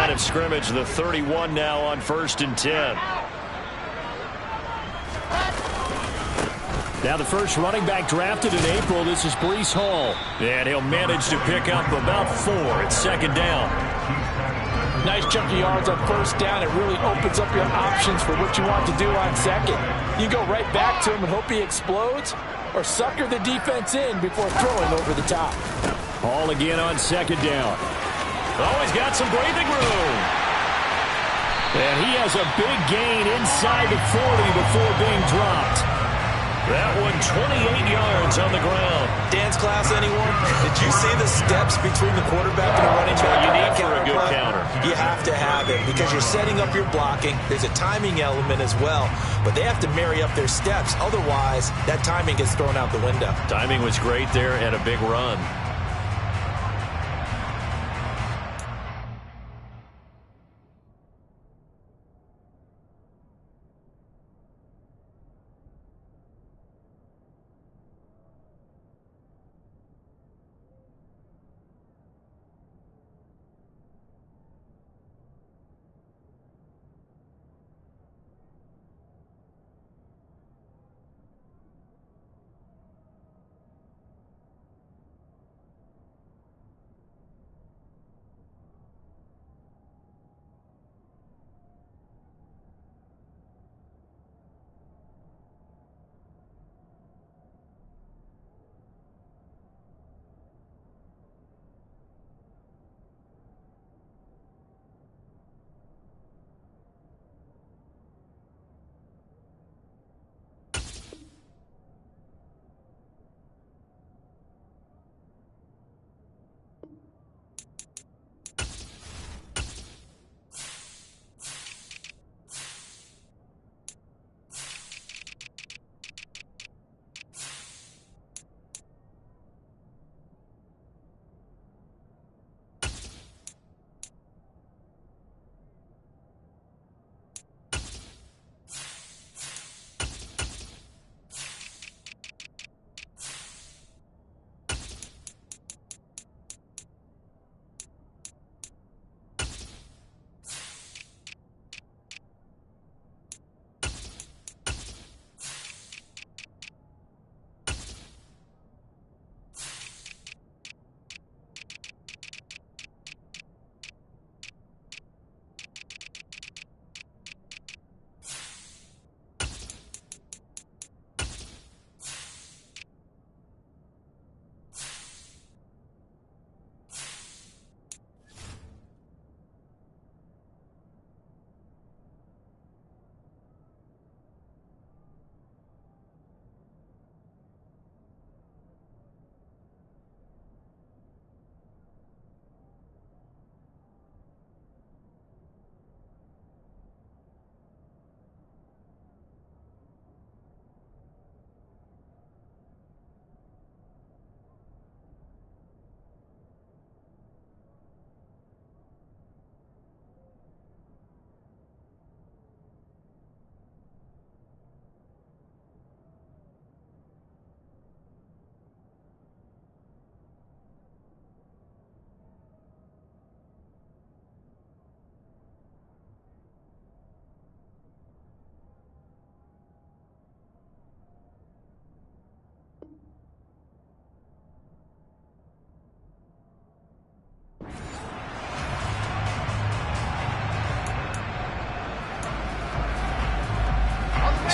line of scrimmage, the 31 now on 1st and 10. Now the first running back drafted in April, this is Breece Hall. And he'll manage to pick up about 4 at 2nd down. Nice chunk of yards on 1st down. It really opens up your options for what you want to do on 2nd. You go right back to him and hope he explodes, or sucker the defense in before throwing over the top. Hall again on 2nd down. Oh, he's got some breathing room. And he has a big gain inside the 40 before being dropped. That one 28 yards on the ground. Dance class, anyone? Did you see the steps between the quarterback and the running back? You need for a good counter. You have to have it because you're setting up your blocking. There's a timing element as well, but they have to marry up their steps. Otherwise, that timing gets thrown out the window. Timing was great there and a big run.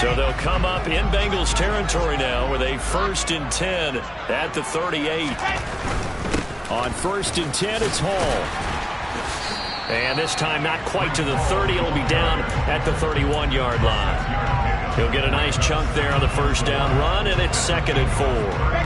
So they'll come up in Bengals territory now with a 1st and 10 at the 38. On 1st and 10, it's Hall. And this time not quite to the 30. It'll be down at the 31-yard line. He'll get a nice chunk there on the 1st down run, and it's 2nd and 4.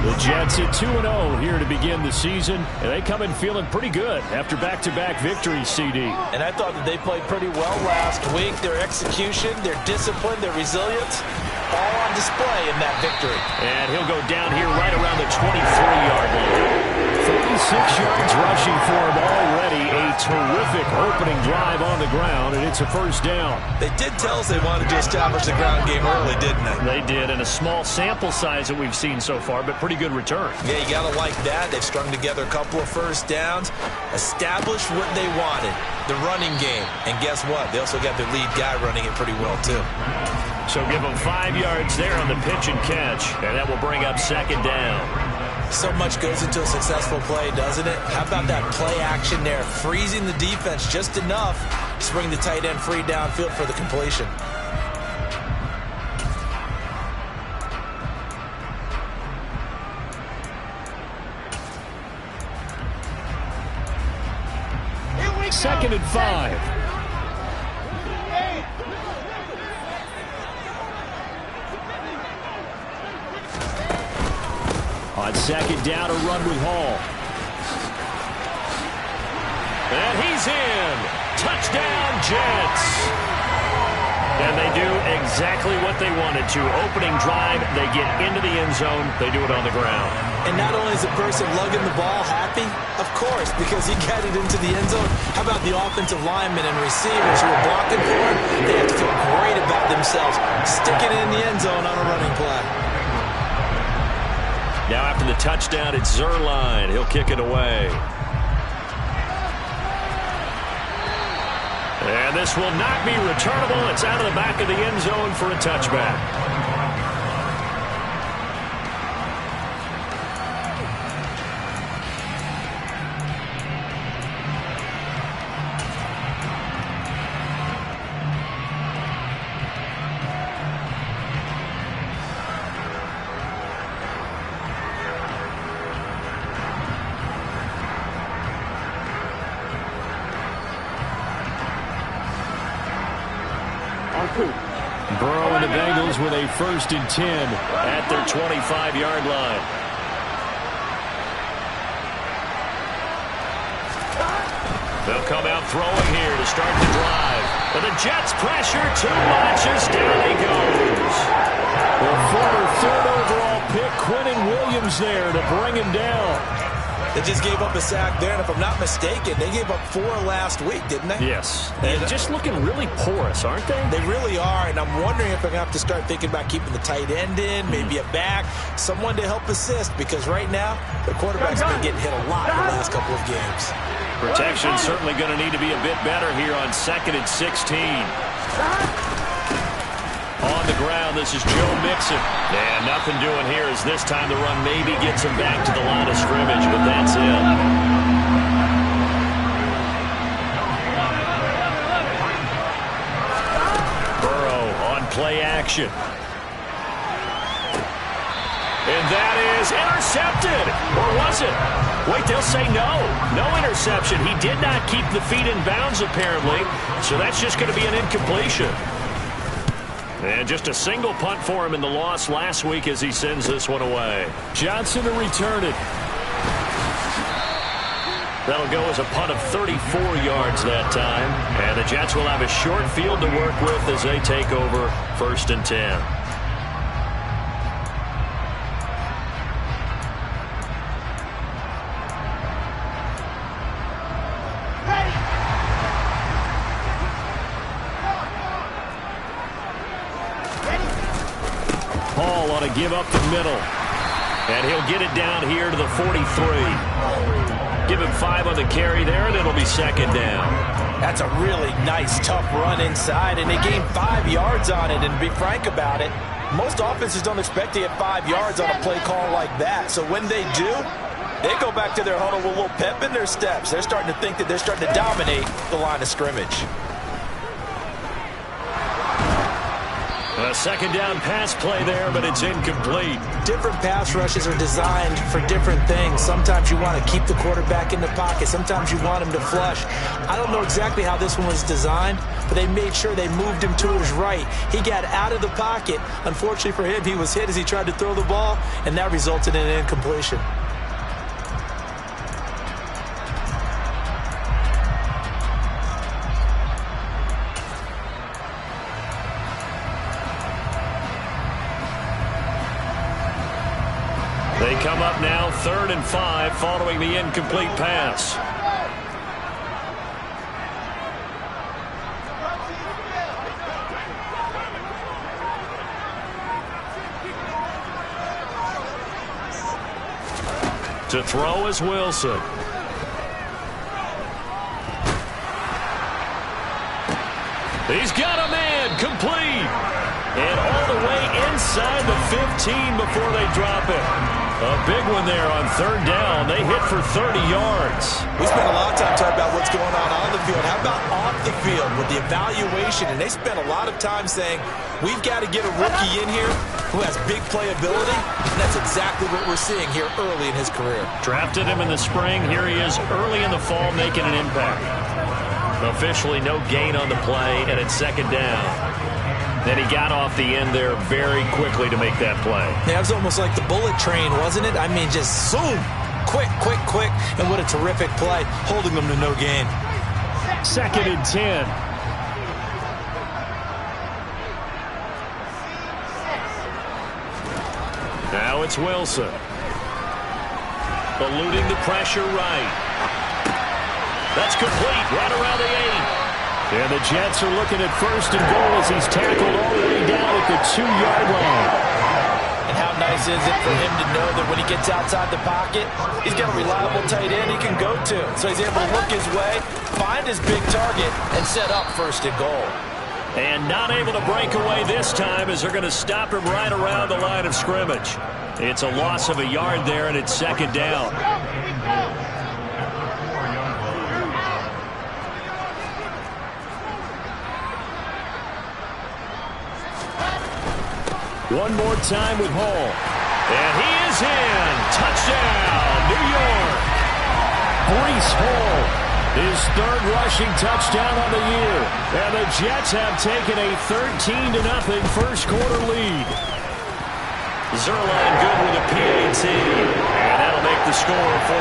The Jets at 2-0 here to begin the season, and they come in feeling pretty good after back-to-back victories, CD. And I thought that they played pretty well last week. Their execution, their discipline, their resilience, all on display in that victory. And he'll go down here right around the 23-yard line. 36 yards rushing for him already, a terrific opening drive on the ground, and it's a first down. They did tell us they wanted to establish the ground game early, didn't they? They did, in a small sample size that we've seen so far, but pretty good return. Yeah, you got to like that. They've strung together a couple of first downs, established what they wanted, the running game. And guess what? They also got their lead guy running it pretty well, too. So give them 5 yards there on the pitch and catch, and that will bring up second down. So much goes into a successful play, doesn't it? How about that play action there? Freezing the defense just enough to bring the tight end free downfield for the completion. Second and 5. On second down, a run with Hall. And he's in. Touchdown, Jets. And they do exactly what they wanted to. Opening drive, they get into the end zone. They do it on the ground. And not only is the person lugging the ball happy, of course, because he got it into the end zone. How about the offensive linemen and receivers who are blocking for him? They have to feel great about themselves, sticking it in the end zone on a running play. Now after the touchdown, it's Zuerlein. He'll kick it away. And this will not be returnable. It's out of the back of the end zone for a touchback. Burrow and the Bengals with a 1st and 10 at their 25-yard line. They'll come out throwing here to start the drive. But the Jets pressure too much as down he goes. The former 3rd overall pick, Quinnen Williams, there to bring him down. They just gave up a sack there, and if I'm not mistaken, they gave up 4 last week, didn't they? Yes. And just looking really porous, aren't they? They really are, and I'm wondering if they're going to have to start thinking about keeping the tight end in, maybe a back, someone to help assist, because right now, the quarterback's been getting hit a lot in the last couple of games. Protection certainly going to need to be a bit better here on 2nd and 16. On the ground, this is Joe Mixon. And nothing doing here as this time the run maybe gets him back to the line of scrimmage, but that's it. Burrow on play action. And that is intercepted. Or was it? Wait, they'll say no. No interception. He did not keep the feet in bounds, apparently. So that's just going to be an incompletion. And just a single punt for him in the loss last week as he sends this one away. Johnson to return it. That'll go as a punt of 34 yards that time. And the Jets will have a short field to work with as they take over 1st and 10. Hall ought to give up the middle. And he'll get it down here to the 43. Give him 5 on the carry there, and it'll be 2nd down. That's a really nice, tough run inside, and they gained 5 yards on it. And to be frank about it, most offenses don't expect to get 5 yards on a play call like that. So when they do, they go back to their huddle with a little pep in their steps. They're starting to think that they're starting to dominate the line of scrimmage. A 2nd down pass play there, but it's incomplete. Different pass rushes are designed for different things. Sometimes you want to keep the quarterback in the pocket. Sometimes you want him to flush. I don't know exactly how this one was designed, but they made sure they moved him to his right. He got out of the pocket. Unfortunately for him, he was hit as he tried to throw the ball, and that resulted in an incompletion. They come up now 3rd and 5 following the incomplete pass. To throw is Wilson. He's got a man, complete. And all the way inside the 15 before they drop it. A big one there on third down. They hit for 30 yards. We spent a lot of time talking about what's going on the field. How about off the field with the evaluation? And they spent a lot of time saying, we've got to get a rookie in here who has big playability. And that's exactly what we're seeing here early in his career. Drafted him in the spring. Here he is early in the fall making an impact. Officially no gain on the play, and it's second down. Then he got off the end there very quickly to make that play. Yeah, it was almost like the bullet train, wasn't it? I mean, just zoom. Quick, quick, quick. And what a terrific play, holding them to no gain. Second and 10. Now it's Wilson. Eluding the pressure right. That's complete right around the 8. And the Jets are looking at first and goal as he's tackled all the way down at the 2-yard line. And how nice is it for him to know that when he gets outside the pocket, he's got a reliable tight end he can go to. So he's able to look his way, find his big target, and set up first and goal. And not able to break away this time as they're going to stop him right around the line of scrimmage. It's a loss of a yard there, and it's second down. One more time with Hall. And he is in. Touchdown, New York. Breece Hall, his third rushing touchdown on the year. And the Jets have taken a 13-0 first quarter lead. Zuerlein good with a PAT. And that'll make the score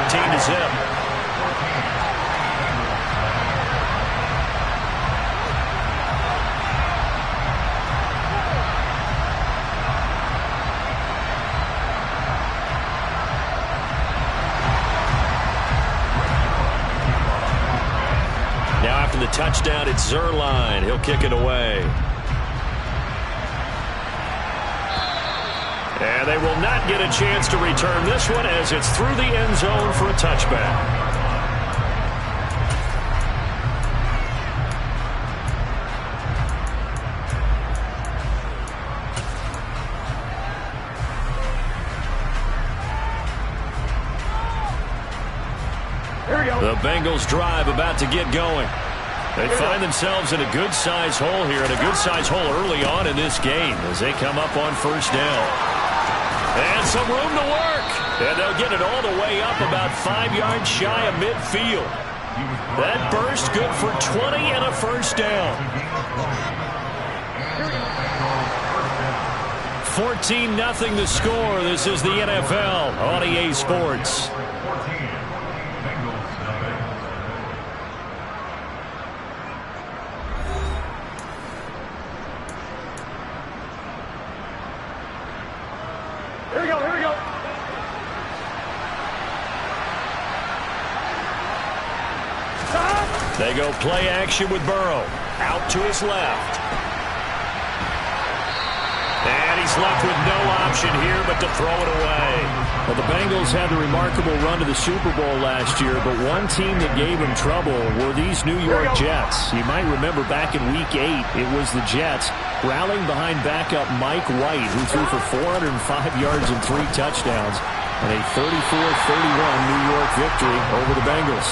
14-0. The touchdown, it's Zuerlein. He'll kick it away. And they will not get a chance to return this one as it's through the end zone for a touchback. The Bengals drive about to get going. They find themselves in a good-sized hole here, and a good-sized hole early on in this game as they come up on first down. And some room to work. And they'll get it all the way up about 5 yards shy of midfield. That burst good for 20 and a first down. 14-0 the score. This is the NFL on EA Sports. They go play action with Burrow. Out to his left. And he's left with no option here but to throw it away. Well, the Bengals had the remarkable run to the Super Bowl last year, but one team that gave them trouble were these New York Jets. You might remember back in Week 8, it was the Jets rallying behind backup Mike White, who threw for 405 yards and 3 touchdowns, and a 34-31 New York victory over the Bengals.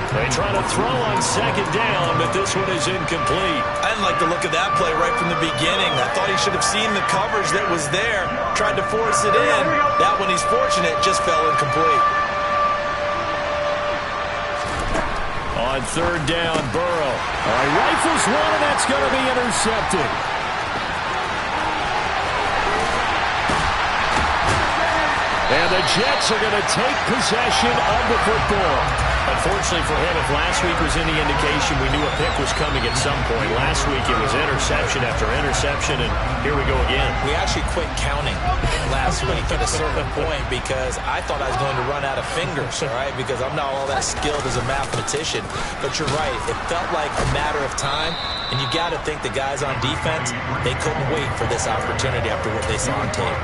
They try to throw on second down, but this one is incomplete. I didn't like the look of that play right from the beginning. I thought he should have seen the coverage that was there, tried to force it in. That one, he's fortunate, just fell incomplete. On third down, Burrow. Rifles one, and that's going to be intercepted. And the Jets are going to take possession of the football. Unfortunately for him, if last week was any indication, we knew a pick was coming at some point. Last week it was interception after interception, and here we go again. We actually quit counting last week at a certain point because I thought I was going to run out of fingers, all right, because I'm not all that skilled as a mathematician. But you're right. It felt like a matter of time, and you got to think the guys on defense, they couldn't wait for this opportunity after what they saw on tape.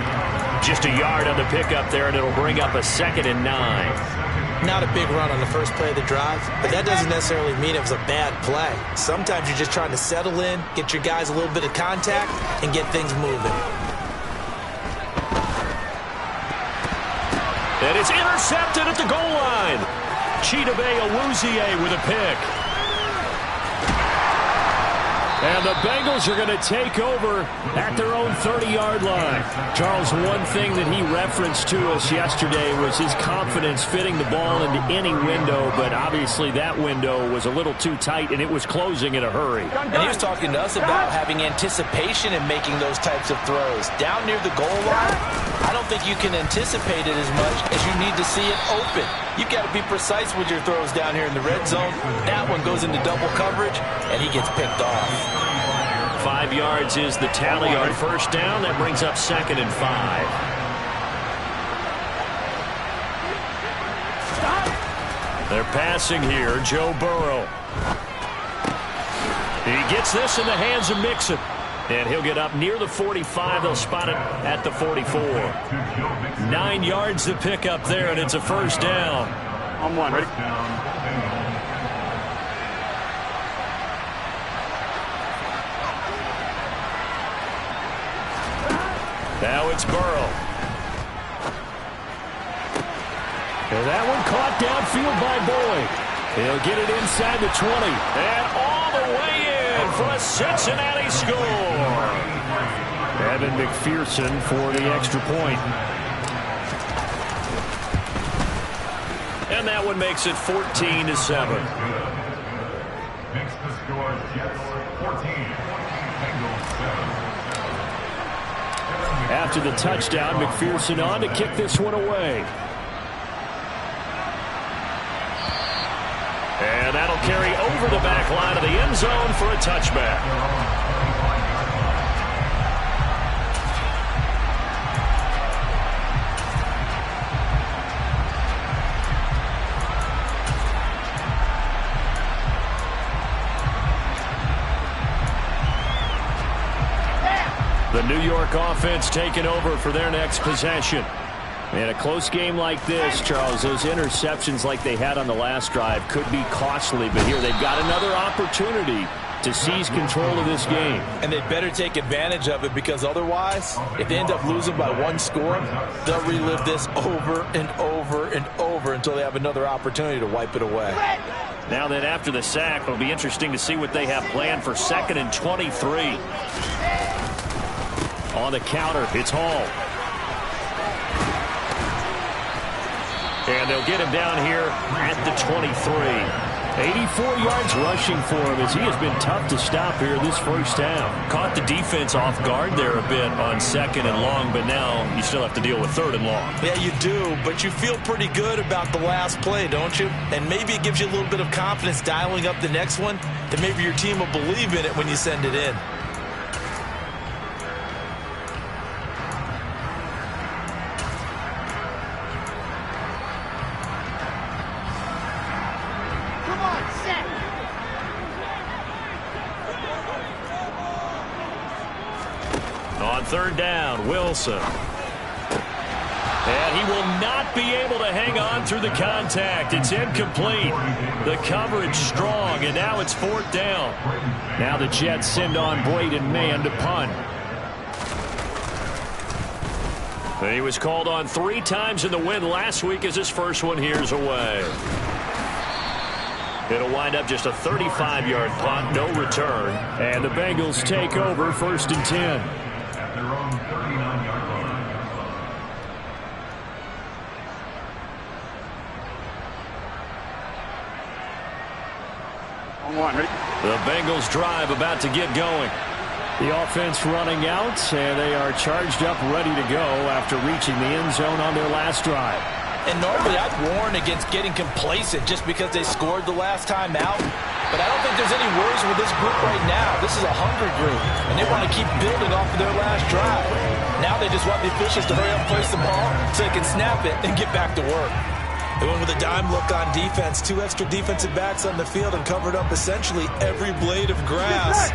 Just a yard on the pickup there, and it'll bring up a 2nd and 9. Not a big run on the first play of the drive, but that doesn't necessarily mean it was a bad play. Sometimes you're just trying to settle in, get your guys a little bit of contact, and get things moving. And it's intercepted at the goal line. Chidobe Awuzie with a pick. And the Bengals are going to take over at their own 30-yard line. Charles, one thing that he referenced to us yesterday was his confidence fitting the ball into any window, but obviously that window was a little too tight, and it was closing in a hurry. And he was talking to us about having anticipation in making those types of throws. Down near the goal line, I don't think you can anticipate it as much as you need to see it open. You've got to be precise with your throws down here in the red zone. That one goes into double coverage, and he gets picked off. 5 yards is the tally on first down. That brings up 2nd and 5. They're passing here. Joe Burrow. He gets this in the hands of Mixon. And he'll get up near the 45. They'll spot it at the 44. 9 yards to pick up there, and it's a first down. On one. Ready? Now it's Burrow. And that one caught downfield by Boyd. He'll get it inside the 20. And all the way in for a Cincinnati score. Evan McPherson for the extra point. And that one makes it 14-7. Makes the score Jets 14, Bengals 7. After the touchdown, McPherson on to kick this one away. And that'll carry over the back line of the end zone for a touchback. The New York offense taking over for their next possession. In a close game like this, Charles, those interceptions like they had on the last drive could be costly, but here they've got another opportunity to seize control of this game. And they better take advantage of it, because otherwise, if they end up losing by 1 score, they'll relive this over and over and over until they have another opportunity to wipe it away. Now then, after the sack, it'll be interesting to see what they have planned for 2nd and 23. On the counter, it's Hall. And they'll get him down here at the 23. 84 yards rushing for him as he has been tough to stop here this first half. Caught the defense off guard there a bit on 2nd and long, but now you still have to deal with 3rd and long. Yeah, you do, but you feel pretty good about the last play, don't you? And maybe it gives you a little bit of confidence dialing up the next one, that maybe your team will believe in it when you send it in. On 3rd down, Wilson. And he will not be able to hang on through the contact. It's incomplete. The coverage strong, and now it's 4th down. Now the Jets send on Braden Mann to punt. He was called on 3 times in the win last week as his first one here's away. It'll wind up just a 35-yard punt, no return. And the Bengals take over 1st and 10. At their own 39-yard line. On one. Ready? The Bengals drive about to get going. The offense running out, and they are charged up, ready to go after reaching the end zone on their last drive. And normally I'd warn against getting complacent just because they scored the last time out. But I don't think there's any worries with this group right now. This is a hungry group, and they want to keep building off of their last drive. Now they just want the officials to hurry up and place the ball so they can snap it and get back to work. They went with a dime look on defense. 2 extra defensive backs on the field and covered up essentially every blade of grass.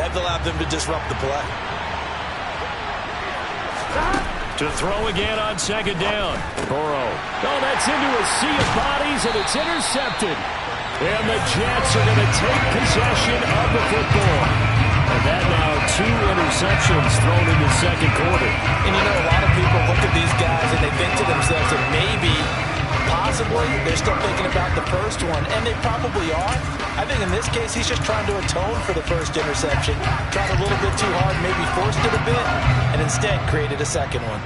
That allowed them to disrupt the play. To throw again on second down. Burrow. Oh, that's into a sea of bodies, and it's intercepted. And the Jets are going to take possession of the football. And that now 2 interceptions thrown in the second quarter. And you know, a lot of people look at these guys and they think to themselves that maybe, possibly, they're still thinking about the first one. And they probably are. I think in this case, he's just trying to atone for the first interception. Tried a little bit too hard, maybe forced it a bit, and instead created a second one.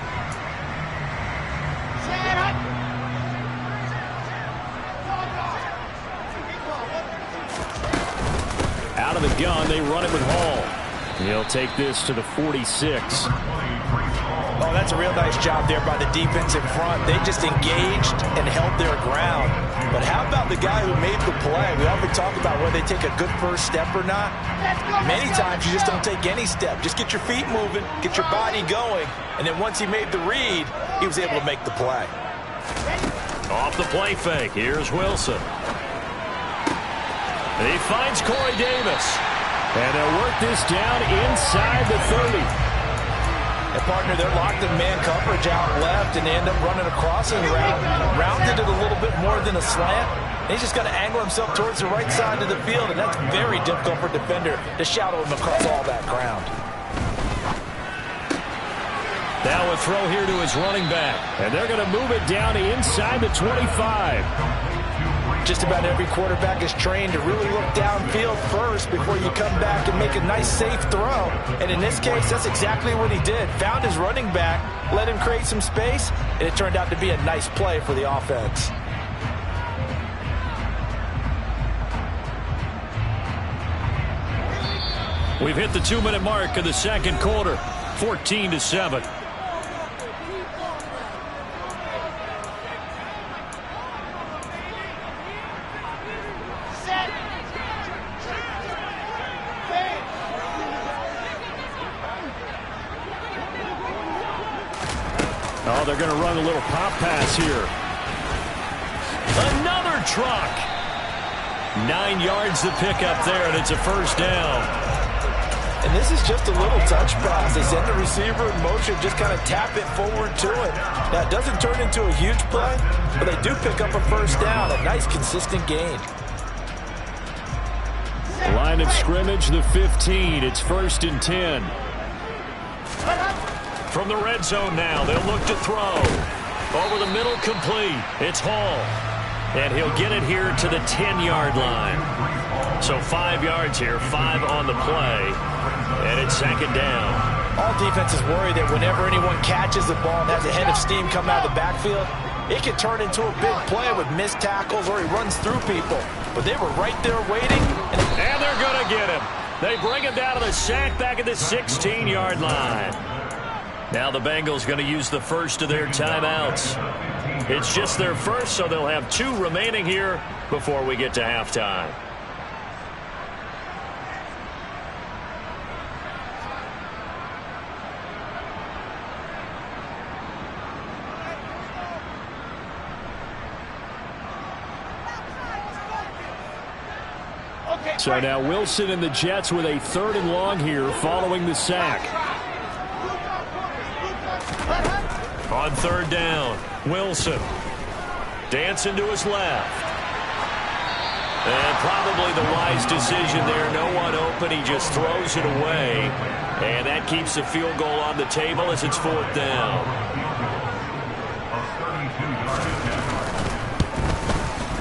Out of the gun, they run it with Hall. He'll take this to the 46. Oh, that's a real nice job there by the defense in front. They just engaged and held their ground. But how about the guy who made the play? We often talk about whether they take a good first step or not. Many times you just don't take any step. Just get your feet moving, get your body going, and then once he made the read, he was able to make the play. Off the play fake, here's Wilson. And he finds Corey Davis. And they'll work this down inside the 30. And partner, they're locked in man coverage out left, and they end up running a crossing route. Rounded it a little bit more than a slant. And he's just got to angle himself towards the right side of the field, and that's very difficult for a defender to shadow him across all that ground. Now a throw here to his running back. And they're going to move it down inside the 25. Just about every quarterback is trained to really look downfield first before you come back and make a nice, safe throw. And in this case, that's exactly what he did. Found his running back, let him create some space, and it turned out to be a nice play for the offense. We've hit the 2-minute mark of the second quarter, 14-7. Oh, they're going to run a little pop pass here. Another truck. 9 yards to pick up there, and it's a first down. And this is just a little touch pass. They send the receiver in motion, just kind of tap it forward to him. Now, it doesn't turn into a huge play, but they do pick up a first down, a nice, consistent gain. Line of scrimmage, the 15. It's 1st and 10. From the red zone now, they'll look to throw. Over the middle, complete. It's Hall. And he'll get it here to the 10-yard line. So 5 yards here, 5 on the play. And it's second down. All defenses worry that whenever anyone catches the ball and has a head of steam come out of the backfield, it can turn into a big play with missed tackles or he runs through people. But they were right there waiting. And they're going to get him. They bring him down to the sack back at the 16-yard line. Now the Bengals going to use the first of their timeouts. It's just their first, so they'll have 2 remaining here before we get to halftime. So now Wilson and the Jets with a 3rd and long here following the sack. On 3rd down, Wilson. Dancing to his left. And probably the wise decision there. No one open. He just throws it away. And that keeps the field goal on the table as it's 4th down.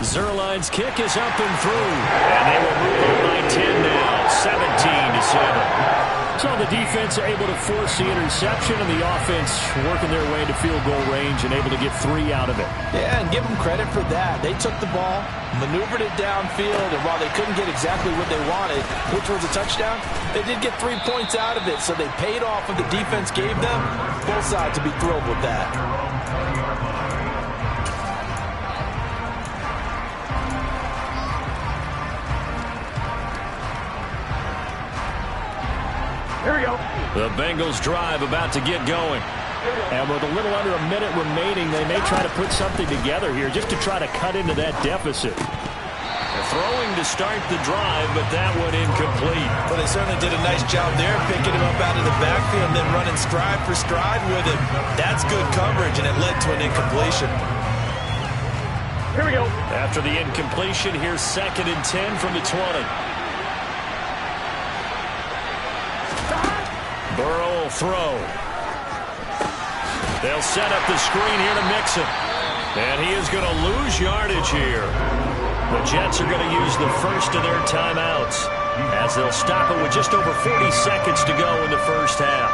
Zuerlein's kick is up and through. And they will move on by 10 now, 17-7. So the defense able to force the interception, and the offense working their way to field goal range and able to get 3 out of it. Yeah, and give them credit for that. They took the ball, maneuvered it downfield, and while they couldn't get exactly what they wanted, which was a touchdown, they did get 3 points out of it, so they paid off what the defense gave them. Both sides to be thrilled with that. Here we go. The Bengals drive about to get going. And with a little under a minute remaining, they may try to put something together here just to try to cut into that deficit. The throwing to start the drive, but that one incomplete. Well, they certainly did a nice job there, picking him up out of the backfield and then running stride for stride with him. That's good coverage, and it led to an incompletion. Here we go. After the incompletion, here's 2nd and 10 from the 20. Burrow will throw. They'll set up the screen here to Mixon. And he is going to lose yardage here. The Jets are going to use the first of their timeouts as they'll stop it with just over 40 seconds to go in the first half.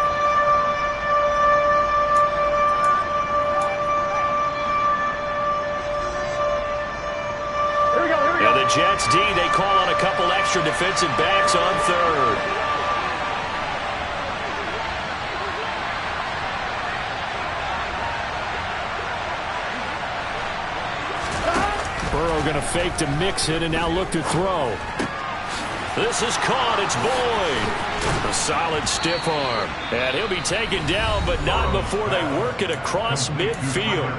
Here we go. And the Jets D, they call on a couple extra defensive backs on 3rd. Burrow going to fake to Mixon and now look to throw. This is caught. It's Boyd. A solid stiff arm. And he'll be taken down, but not before they work it across midfield.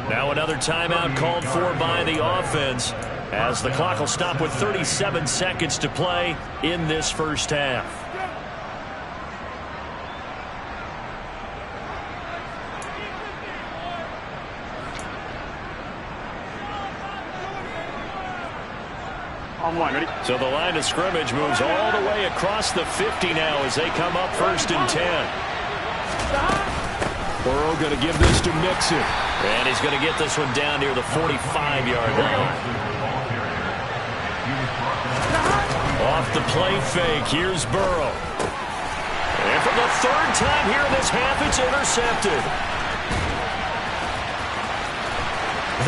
Now another timeout called for by the offense as the clock will stop with 37 seconds to play in this first half. Ready? So the line of scrimmage moves all the way across the 50 now as they come up 1st and 10. Burrow going to give this to Mixon. And he's going to get this one down near the 45-yard line. Off the play fake, here's Burrow. And for the 3rd time here in this half, it's intercepted.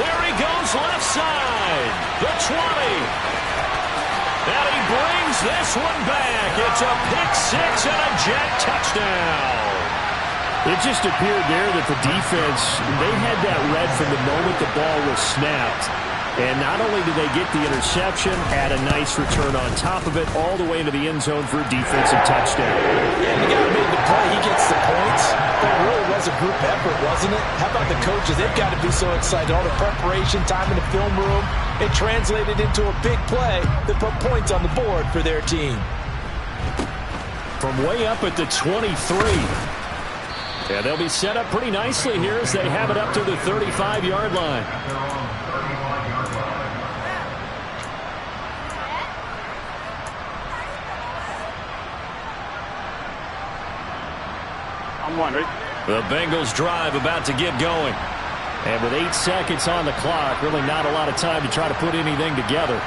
There he goes, left side. The 20. And he brings this one back. It's a pick-6 and a Jet touchdown. It just appeared there that the defense, they had that read from the moment the ball was snapped. And not only did they get the interception, had a nice return on top of it, all the way into the end zone for a defensive touchdown. Yeah, the guy who made the play, he gets the points. That really was a group effort, wasn't it? How about the coaches? They've got to be so excited. All the preparation, time in the film room, it translated into a big play that put points on the board for their team. From way up at the 23. Yeah, they'll be set up pretty nicely here as they have it up to the 35-yard line. The Bengals drive about to get going. And with 8 seconds on the clock, really not a lot of time to try to put anything together.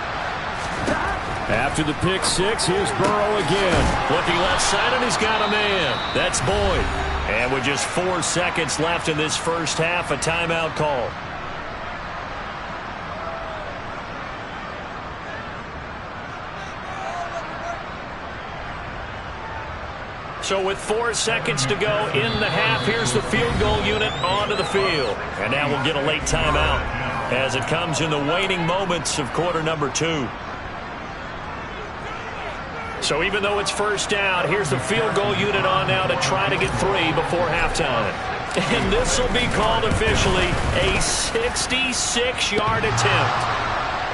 After the pick-6, here's Burrow again. Looking left side, and he's got a man. That's Boyd. And with just 4 seconds left in this first half, a timeout call. So with 4 seconds to go in the half, here's the field goal unit onto the field. And now we'll get a late timeout as it comes in the waning moments of quarter number 2. So even though it's first down, here's the field goal unit on now to try to get 3 before halftime. And this will be called officially a 66-yard attempt.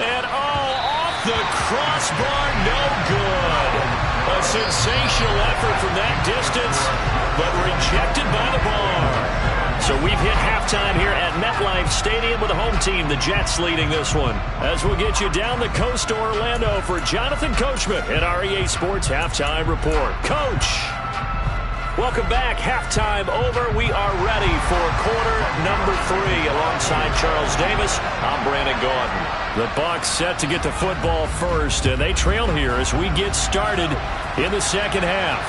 And off the crossbar, no good. A sensational effort from that distance, but rejected by the bar. So we've hit halftime here at MetLife Stadium with the home team, the Jets, leading this one. As we'll get you down the coast to Orlando for Jonathan Coachman at our EA Sports Halftime Report. Coach, welcome back. Halftime over. We are ready for quarter number 3. Alongside Charles Davis, I'm Brandon Gaudin. The Bucs set to get the football first, and they trail here as we get started in the second half.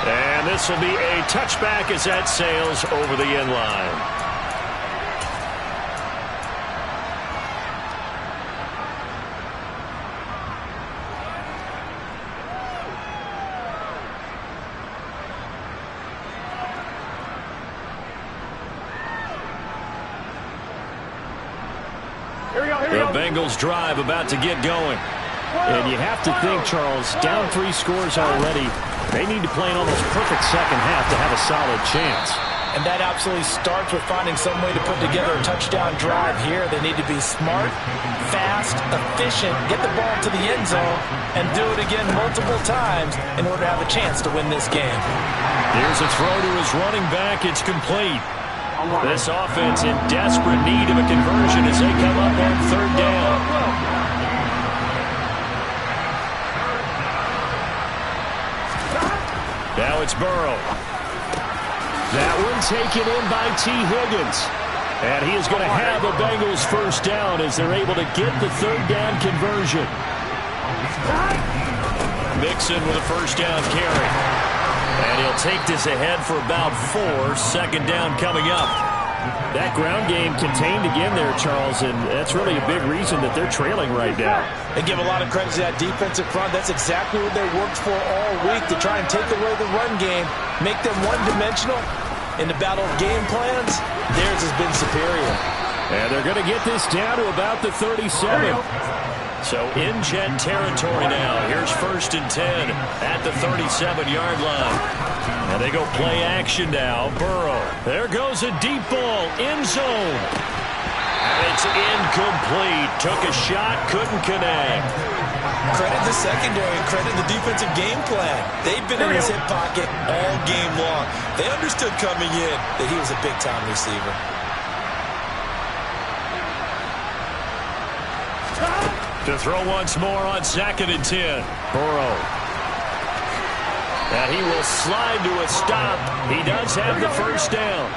And this will be a touchback as that sails over the end line. The Bengals drive about to get going. And you have to think, Charles, down 3 scores already. They need to play an almost perfect second half to have a solid chance. And that absolutely starts with finding some way to put together a touchdown drive here. They need to be smart, fast, efficient, get the ball to the end zone, and do it again multiple times in order to have a chance to win this game. Here's a throw to his running back. It's complete. This offense in desperate need of a conversion as they come up on third down. Now it's Burrow. That one taken in by T. Higgins. And he is going to have a Bengals first down as they're able to get the third down conversion. Mixon with a first down carry. And he'll take this ahead for about 4. Second down coming up. That ground game contained again there, Charles, and that's really a big reason that they're trailing right now. They give a lot of credit to that defensive front. That's exactly what they worked for all week, to try and take away the run game, make them one-dimensional. In the battle of game plans, theirs has been superior. And they're going to get this down to about the 37. So in Jet territory now. Here's 1st and 10 at the 37-yard line. And they go play action now. Burrow. There goes a deep ball. End zone. It's incomplete. Took a shot. Couldn't connect. Credit the secondary. Credit the defensive game plan. They've been in his hip pocket all game long. They understood coming in that he was a big-time receiver. To throw once more on 2nd and 10. Burrow. And he will slide to a stop. He does have the first down.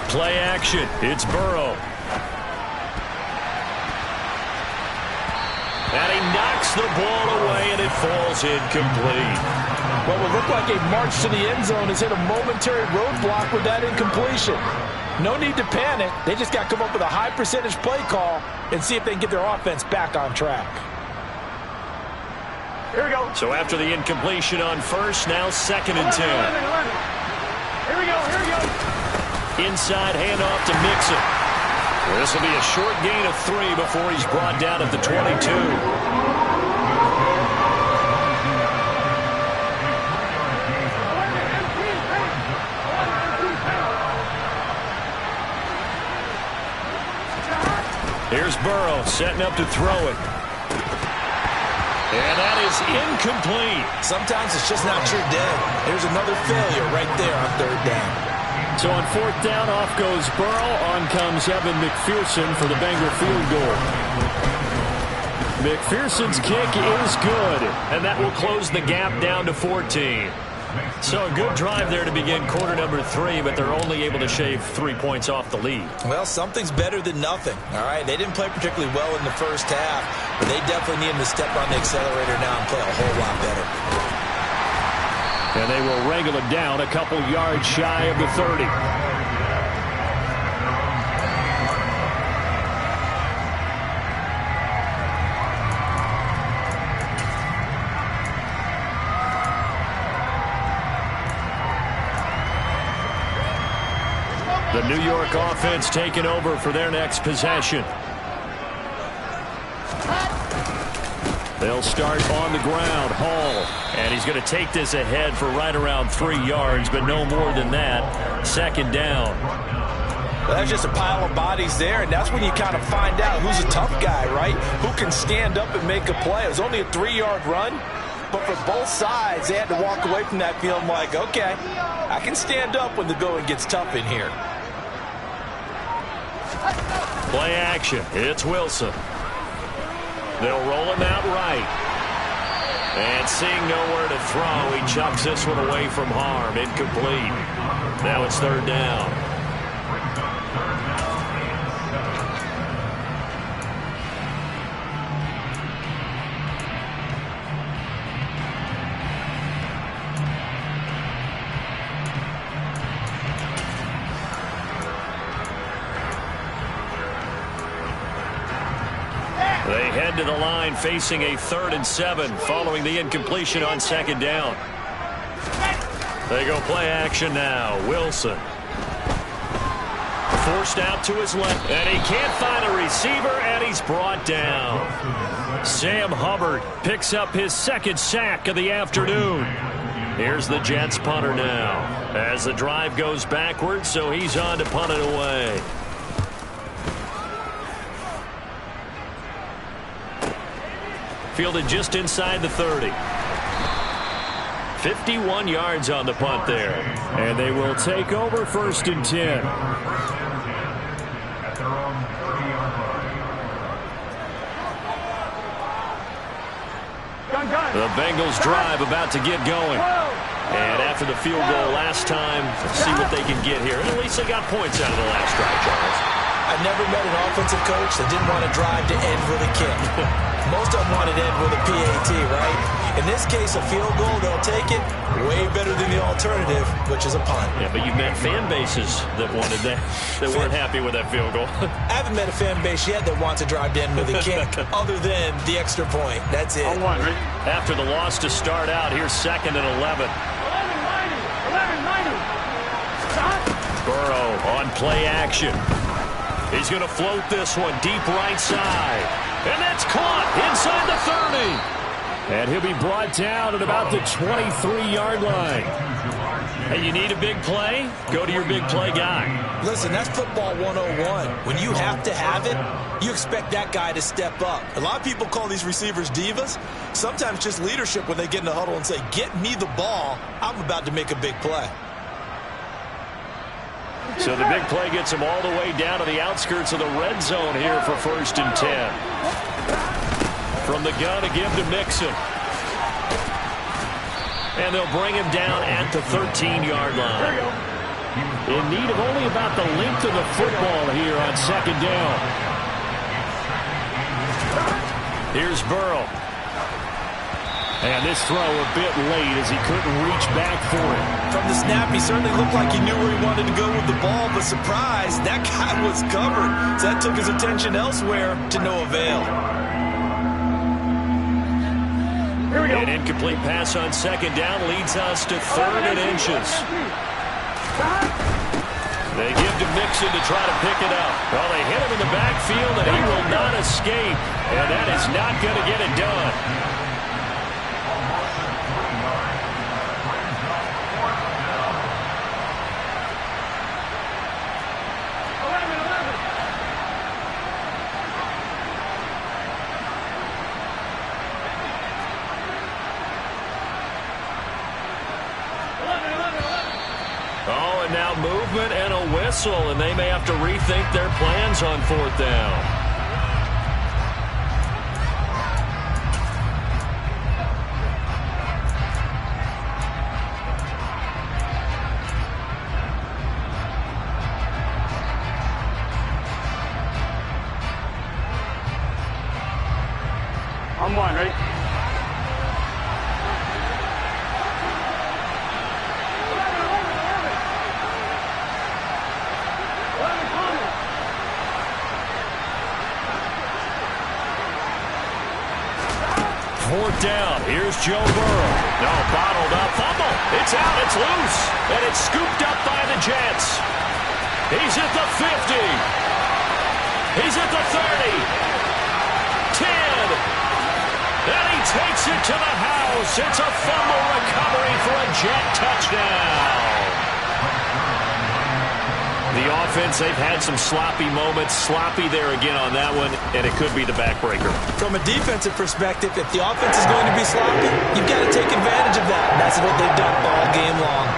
Play action. It's Burrow. And he knocks the ball away, and it falls incomplete. What would look like a march to the end zone has hit a momentary roadblock with that incompletion. No need to panic. They just got to come up with a high percentage play call and see if they can get their offense back on track. Here we go. So after the incompletion on first, now 2nd and 10. 11. Here we go. Here we go. Inside handoff to Mixon. This will be a short gain of 3 before he's brought down at the 22. Here's Burrow setting up to throw it. And that is incomplete. Sometimes it's just not your day. There's another failure right there on 3rd down. So on 4th down, off goes Burrow. On comes Evan McPherson for the Bengal field goal. McPherson's kick is good, and that will close the gap down to 14. So a good drive there to begin quarter number 3, but they're only able to shave 3 points off the lead. Well, something's better than nothing, all right? They didn't play particularly well in the first half, but they definitely need them to step on the accelerator now and play a whole lot better. And they will wrangle it down a couple yards shy of the 30. The New York offense taking over for their next possession. They'll start on the ground. Hall. And he's going to take this ahead for right around 3 yards, but no more than that. 2nd down. Well, that's just a pile of bodies there, and that's when you kind of find out who's a tough guy, right? Who can stand up and make a play. It was only a 3-yard run, but for both sides, they had to walk away from that feeling like, okay, I can stand up when the going gets tough in here. Play action. It's Wilson. They'll roll him out right. And seeing nowhere to throw, he chucks this one away from harm. Incomplete. Now it's 3rd down. They head to the line facing a 3rd and 7 following the incompletion on 2nd down. They go play action now. Wilson. Forced out to his left, and he can't find a receiver, and he's brought down. Sam Hubbard picks up his second sack of the afternoon. Here's the Jets punter now as the drive goes backwards, so he's on to punt it away. Fielded just inside the 30. 51 yards on the punt there. And they will take over 1st and 10. At their own 30-yard line. The Bengals drive about to get going. And after the field goal last time, see what they can get here. And at least they got points out of the last drive, Charles. I've never met an offensive coach that didn't want to drive to end with a kick. Most of them wanted to end with a PAT, right? In this case, a field goal, they'll take it. Way better than the alternative, which is a punt. Yeah, but you've met fan bases that wanted that, that weren't happy with that field goal. I haven't met a fan base yet that wants to drive to end with a kick other than the extra point. That's it. After the loss to start out, here's 2nd and 11. Burrow on play action. He's going to float this one deep right side. And that's caught inside the 30. And he'll be brought down at about the 23-yard line. Hey, you need a big play? Go to your big play guy. Listen, that's football 101. When you have to have it, you expect that guy to step up. A lot of people call these receivers divas. Sometimes just leadership when they get in the huddle and say, get me the ball. I'm about to make a big play. So the big play gets him all the way down to the outskirts of the red zone here for 1st and 10. From the gun to give to Mixon. And they'll bring him down at the 13-yard line. In need of only about the length of the football here on 2nd down. Here's Burrow. And this throw a bit late as he couldn't reach back for it. From the snap, he certainly looked like he knew where he wanted to go with the ball, but surprise, that guy was covered. So that took his attention elsewhere to no avail. An incomplete pass on 2nd down leads us to 3rd and inches. They give to Mixon to try to pick it up. Well, they hit him in the backfield, and he will not escape. And that is not going to get it done. Now movement and a whistle, and they may have to rethink their plans on 4th down. I'm one, ready? Down. Here's Joe Burrow. No, bottled up. Fumble. It's out. It's loose. And it's scooped up by the Jets. He's at the 50. He's at the 30. 10. And he takes it to the house. It's a fumble recovery for a Jet touchdown. The offense, they've had some sloppy moments. Sloppy there again on that one, and it could be the backbreaker. From a defensive perspective, if the offense is going to be sloppy, you've got to take advantage of that. And that's what they've done all game long.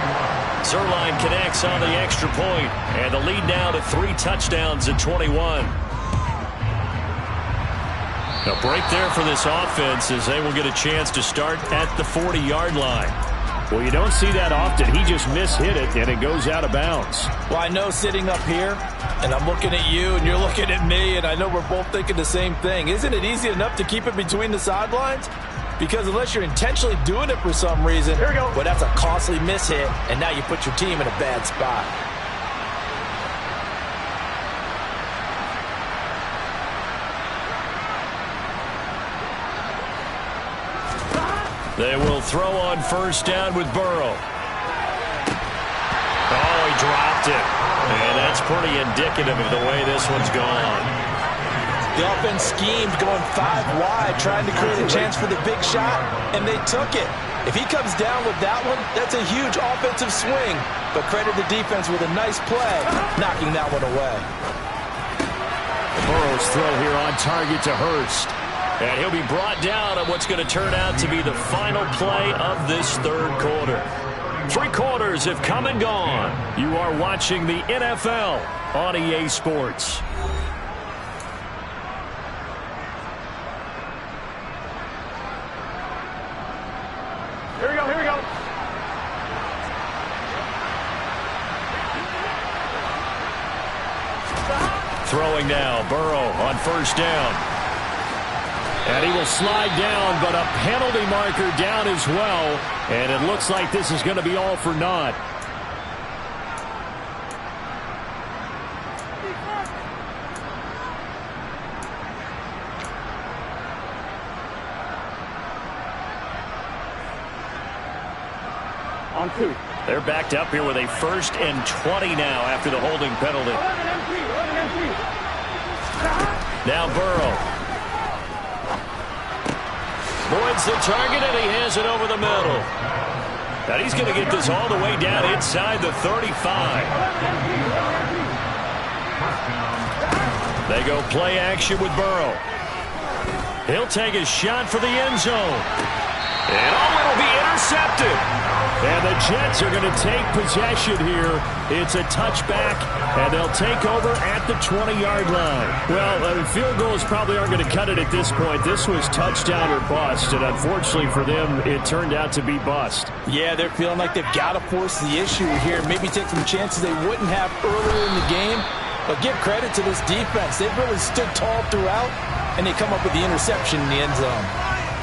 Zuerlein connects on the extra point, and the lead now to 3 touchdowns at 21. A break there for this offense as they will get a chance to start at the 40-yard line. Well, you don't see that often. He just mishit it, and it goes out of bounds. Well, I know sitting up here, and I'm looking at you, and you're looking at me, and I know we're both thinking the same thing. Isn't it easy enough to keep it between the sidelines? Because unless you're intentionally doing it for some reason, Here we go. well, that's a costly mishit, and now you put your team in a bad spot. They will throw on 1st down with Burrow. it. And that's pretty indicative of the way this one's gone. The offense schemed going 5 wide, trying to create a chance for the big shot, and they took it. If he comes down with that one, that's a huge offensive swing. But credit the defense with a nice play, knocking that one away. Burrow's throw here on target to Hurst. And he'll be brought down on what's going to turn out to be the final play of this third quarter. 3 quarters have come and gone. You are watching the NFL on EA Sports. Here we go, here we go. Throwing now, Burrow on first down. And he will slide down, but a penalty marker down as well. And it looks like this is going to be all for naught. On 2. They're backed up here with a 1st and 20 now after the holding penalty. Now Burrow. Boyd's the target, and he has it over the middle. Now he's going to get this all the way down inside the 35. They go play action with Burrow. He'll take a shot for the end zone. And it'll be intercepted. And the Jets are going to take possession here. It's a touchback, and they'll take over at the 20-yard line. Well, field goals probably aren't going to cut it at this point. This was touchdown or bust, and unfortunately for them, it turned out to be bust. Yeah, they're feeling like they've got to force the issue here. Maybe take some chances they wouldn't have earlier in the game. But give credit to this defense. They've really stood tall throughout, and they come up with the interception in the end zone.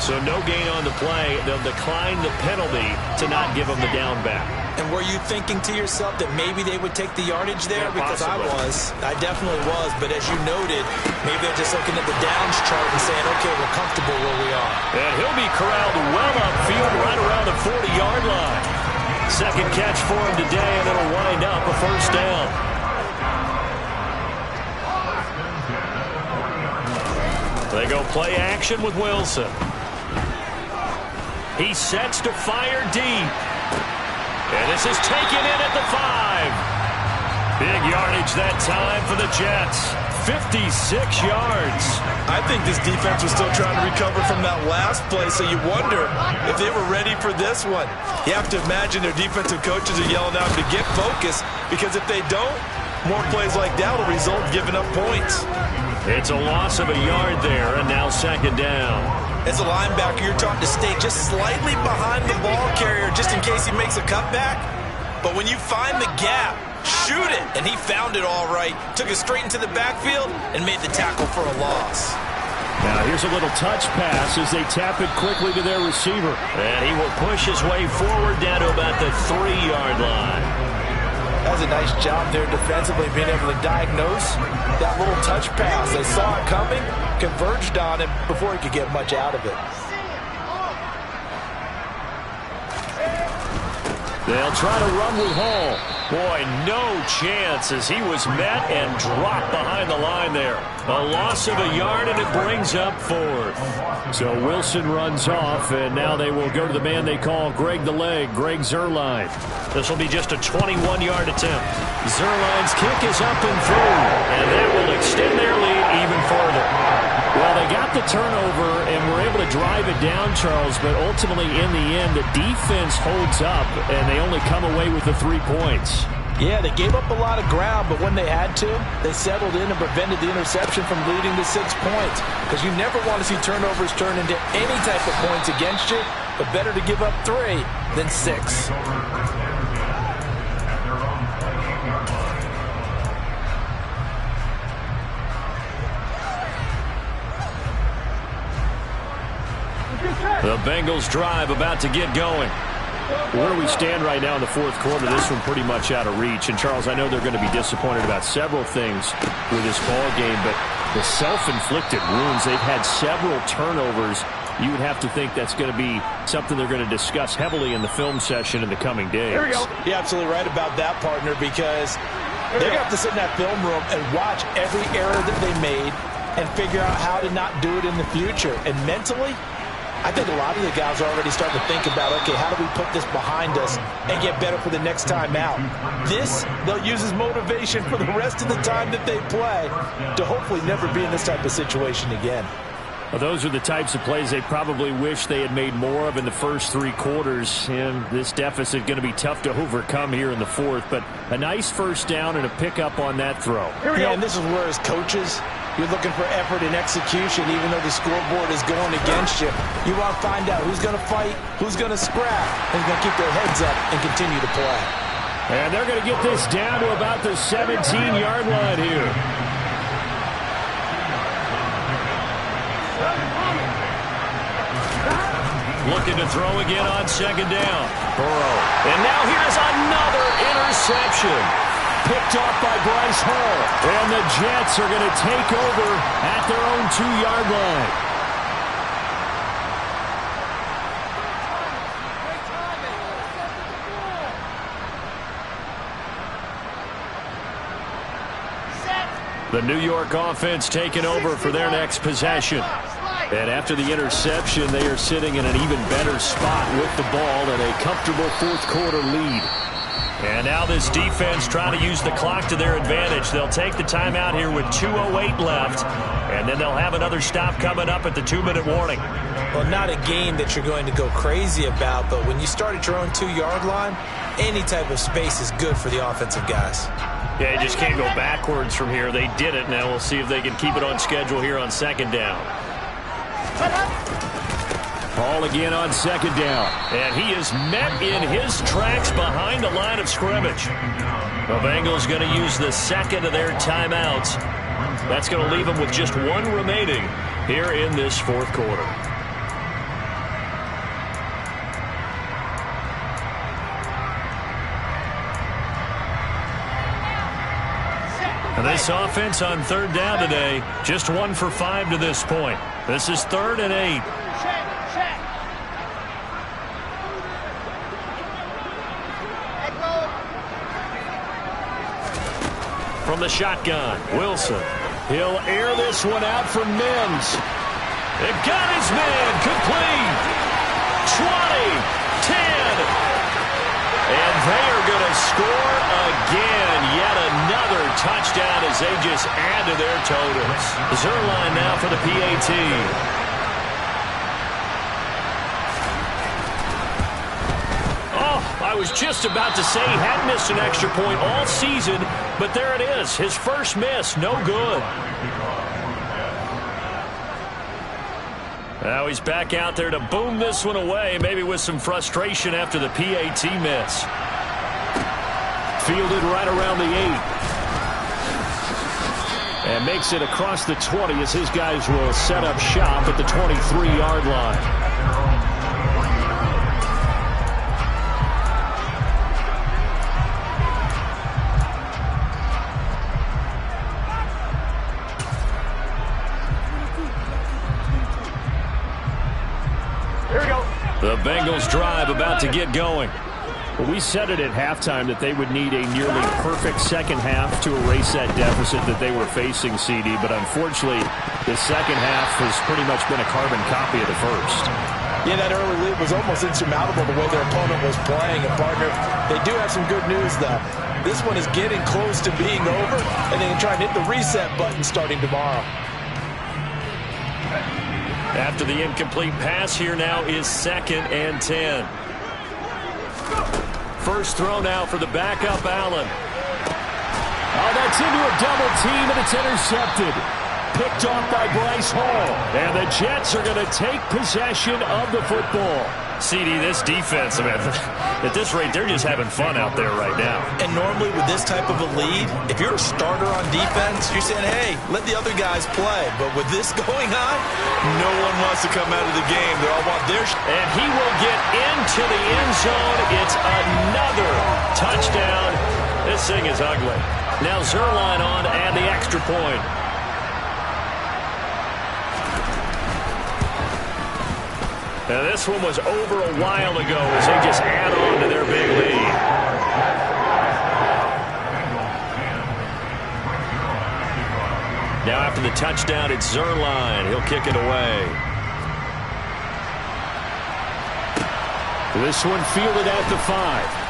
So no gain on the play. They'll decline the penalty to not give them the down back. And were you thinking to yourself that maybe they would take the yardage there? Yeah, because possibly. I definitely was. But as you noted, maybe they're just looking at the downs chart and saying, okay, we're comfortable where we are. And he'll be corralled well upfield right around the 40-yard line. Second catch for him today, and it'll wind up a first down. They go play action with Wilson. He sets to fire deep. And this is taken in at the 5. Big yardage that time for the Jets. 56 yards. I think this defense was still trying to recover from that last play, so you wonder if they were ready for this one. You have to imagine their defensive coaches are yelling out to get focused, because if they don't, more plays like that will result in giving up points. It's a loss of a yard there, and now second down. As a linebacker, you're taught to stay just slightly behind the ball carrier just in case he makes a cutback. But when you find the gap, shoot it. And he found it all right. Took it straight into the backfield and made the tackle for a loss. Now here's a little touch pass as they tap it quickly to their receiver. And he will push his way forward down to about the 3-yard line. That was a nice job there defensively, being able to diagnose that little touch pass. They saw it coming, converged on it before he could get much out of it. They'll try to run with Hall. Boy, no chance as he was met and dropped behind the line there. A loss of a yard, and it brings up 4th. So Wilson runs off, and now they will go to the man they call Greg the Leg, Greg Zuerlein. This will be just a 21-yard attempt. Zuerlein's kick is up and through, and that will extend their lead even further. Well, they got the turnover and were able to drive it down, Charles, but ultimately in the end, the defense holds up, and they only come away with the 3 points. Yeah, they gave up a lot of ground, but when they had to, they settled in and prevented the interception from leading to 6 points. Because you never want to see turnovers turn into any type of points against you, but better to give up 3 than 6. The Bengals drive about to get going. Where we stand right now in the 4th quarter, this one pretty much out of reach. And, Charles, I know they're going to be disappointed about several things with this ball game, but the self-inflicted wounds, they've had several turnovers you would have to think that's going to be something they're going to discuss heavily in the film session in the coming days. Here we go. You're absolutely right about that, partner, because they're going to have to sit in that film room and watch every error that they made and figure out how to not do it in the future. And mentally, I think a lot of the guys are already starting to think about, okay, how do we put this behind us and get better for the next time out? This, they'll use as motivation for the rest of the time that they play to hopefully never be in this type of situation again. Well, those are the types of plays they probably wish they had made more of in the first 3 quarters. And this deficit going to be tough to overcome here in the fourth. But a nice first down and a pickup on that throw. And this is where, as coaches, you're looking for effort and execution, even though the scoreboard is going against you. You want to find out who's going to fight, who's going to scrap, and who's going to keep their heads up and continue to play. And they're going to get this down to about the 17-yard line here. Looking to throw again on second down. Burrow. And now here's another interception. Picked off by Bryce Hall. And the Jets are going to take over at their own 2-yard line. The New York offense taking over for their next possession. And after the interception, they are sitting in an even better spot with the ball and a comfortable fourth-quarter lead. And now this defense trying to use the clock to their advantage. They'll take the timeout here with 2:08 left, and then they'll have another stop coming up at the 2-minute warning. Well, not a game that you're going to go crazy about, but when you start at your own 2-yard line, any type of space is good for the offensive guys. Yeah, you just can't go backwards from here. They did it. Now we'll see if they can keep it on schedule here on second down. Ball again on second down. And he is met in his tracks behind the line of scrimmage. The Bengals going to use the second of their timeouts. That's going to leave them with just 1 remaining here in this fourth quarter. And this offense on third down today, just 1 for 5 to this point. This is 3rd and 8. From the shotgun, Wilson. He'll air this one out for Mims. They've got his man, complete. 20, 10. And they are going to score again. Yet another touchdown as they just add to their totals. Zuerlein now for the PAT. I was just about to say he hadn't missed an extra point all season, but there it is. His first miss, no good. Now he's back out there to boom this one away, maybe with some frustration after the PAT miss. Fielded right around the 8. And makes it across the 20 as his guys will set up shop at the 23-yard line. The Bengals drive about to get going. Well, we said it at halftime that they would need a nearly perfect second half to erase that deficit that they were facing, CD. But unfortunately, the second half has pretty much been a carbon copy of the first. Yeah, that early lead was almost insurmountable the way their opponent was playing. And, partner, they do have some good news, though. This one is getting close to being over, and they can try and hit the reset button starting tomorrow. After the incomplete pass, here now is 2nd and 10. First throw now for the backup, Allen. Oh, that's into a double team, and it's intercepted. Picked off by Bryce Hall. And the Jets are going to take possession of the football. CD, this defense, I mean, at this rate, they're just having fun out there right now. And normally with this type of a lead, if you're a starter on defense, you're saying, hey, let the other guys play. But with this going on, no one wants to come out of the game. They all want their And he will get into the end zone. It's another touchdown. This thing is ugly. Now Zuerlein on and the extra point. Now, this one was over a while ago as they just add on to their big lead. Now after the touchdown, it's Zuerlein. He'll kick it away. This one fielded at the 5.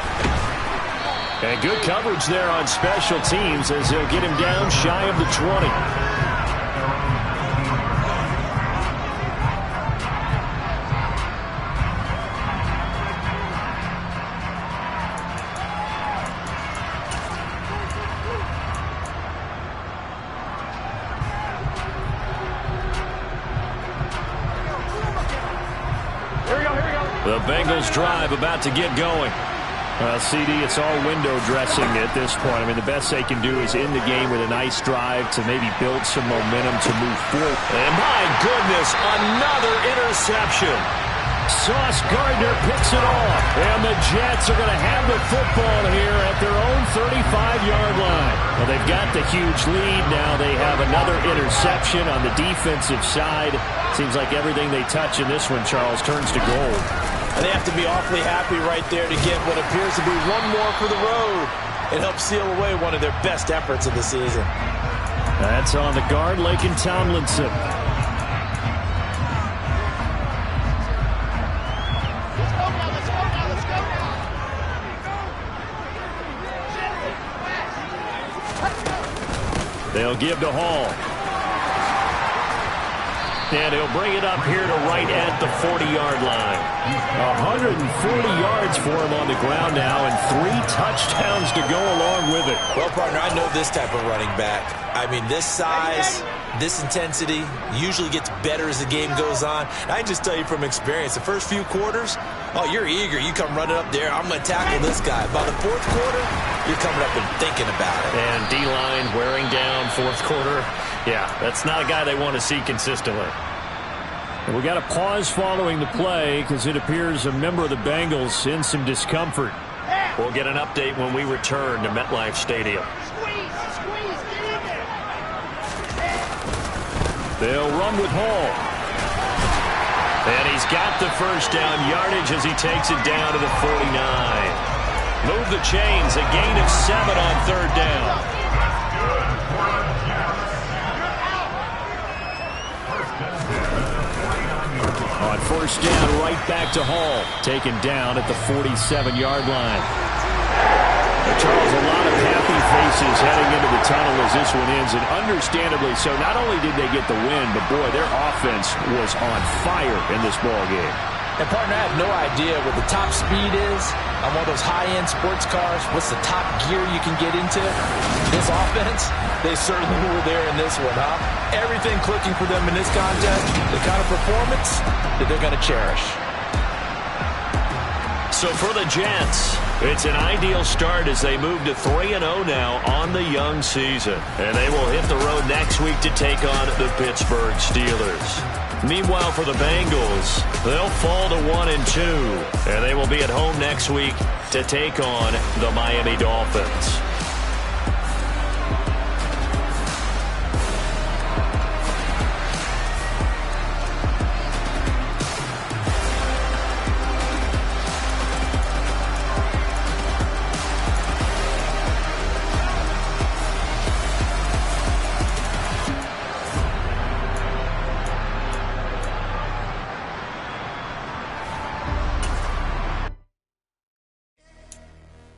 And good coverage there on special teams as they'll get him down shy of the 20. The Bengals drive about to get going. CD, it's all window dressing at this point. I mean, the best they can do is end the game with a nice drive to maybe build some momentum to move forward. And my goodness, another interception. Sauce Gardner picks it off. And the Jets are going to have the football here at their own 35-yard line. Well, they've got the huge lead. Now they have another interception on the defensive side. Seems like everything they touch in this one, Charles, turns to gold. And they have to be awfully happy right there to get what appears to be one more for the road. It helps seal away one of their best efforts of the season. That's on the guard, Laken Tomlinson. They'll give to Hall. And he'll bring it up here to right at the 40-yard line. 140 yards for him on the ground now and 3 touchdowns to go along with it. Well, partner, I know this type of running back. I mean, this size, this intensity usually gets better as the game goes on. And I can just tell you from experience, the first few quarters, oh, you're eager. You come running up there, I'm going to tackle this guy. By the fourth quarter, you're coming up and thinking about it. And D-line wearing down fourth quarter. Yeah, that's not a guy they want to see consistently. And we got a pause following the play because it appears a member of the Bengals in some discomfort. We'll get an update when we return to MetLife Stadium. Squeeze, get in there. They'll run with Hall. And he's got the first down yardage as he takes it down to the 49. Move the chains, a gain of 7 on third down. On first down, right back to Hall. Taken down at the 47-yard line. Charles, a lot of happy faces heading into the tunnel as this one ends, and understandably so. Not only did they get the win, but boy, their offense was on fire in this ball game. And partner, I have no idea what the top speed is on one of those high-end sports cars. What's the top gear you can get into? This offense, they certainly were there in this one, huh? Everything clicking for them in this contest, the kind of performance that they're going to cherish. So for the Jets, it's an ideal start as they move to 3-0 now on the young season. And they will hit the road next week to take on the Pittsburgh Steelers. Meanwhile, for the Bengals, they'll fall to 1-2, and they will be at home next week to take on the Miami Dolphins.